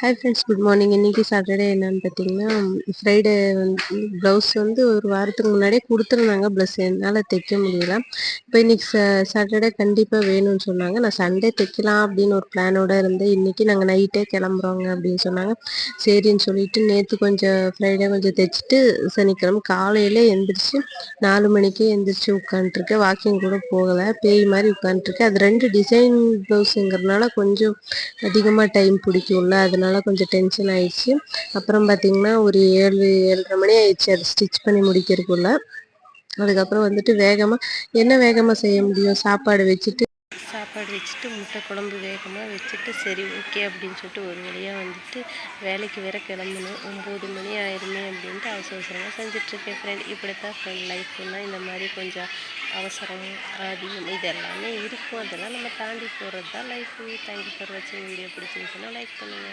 Hi friends, good morning. இன்றைக்கி Saturday என்னென்னு பார்த்தீங்கன்னா, ஃப்ரைடே வந்து ப்ளவுஸ் வந்து ஒரு வாரத்துக்கு முன்னாடியே கொடுத்துருந்தாங்க. ப்ளஸ் என்னால் தைக்க முடியல. இப்போ இன்றைக்கி சாட்டர்டே கண்டிப்பாக வேணும்னு சொன்னாங்க. நான் சண்டே தைக்கலாம் அப்படின்னு ஒரு பிளானோடு இருந்தேன். இன்றைக்கி நாங்கள் நைட்டே கிளம்புறோங்க அப்படின்னு சொன்னாங்க. சரின்னு சொல்லிட்டு நேற்று கொஞ்சம் ஃப்ரைடே கொஞ்சம் தைச்சிட்டு சனிக்கிழமை காலையில் எழுந்திரிச்சு 4 மணிக்கே எழுந்திரிச்சு உட்காந்துருக்கேன். வாக்கிங் கூட போகலை, பேய் மாதிரி உட்காந்துருக்கேன். அது 2 டிசைன் ப்ளவுஸுங்கிறதுனால கொஞ்சம் அதிகமாக டைம் பிடிக்கும்ல, அதனால கொஞ்சம் டென்ஷன் ஆயிடுச்சு. அப்புறம் பார்த்திங்கன்னா ஒரு 7-7:30 மணி ஆயிடுச்சு அதை ஸ்டிச் பண்ணி முடிக்கிறதுக்குள்ள. அதுக்கப்புறம் வந்துட்டு வேகமாக செய்ய முடியும், சாப்பாடு வச்சுட்டு முட்டை குழம்பு வேகமாக வச்சுட்டு சரி ஓகே அப்படின்னு சொல்லிட்டு ஒரு வழியாக வந்துட்டு வேலைக்கு வேற கிளம்பணும். 9 மணி ஆயிருமே அப்படின்ட்டு அவசரமாக செஞ்சிட்ருக்கேன் ஃப்ரெண்ட். இப்படித்தான் ஃப்ரெண்ட் லைஃப்னா இந்த மாதிரி கொஞ்சம் அவசரம் அதிகம் இதெல்லாமே இருக்கும். அதெல்லாம் நம்ம தாண்டி போகிறது தான் லைஃபு. தேங்க்யூ ஃபார் வாட்சிங். வீடியோ பிடிச்சிருந்துச்சுன்னா லைக் பண்ணுங்கள்.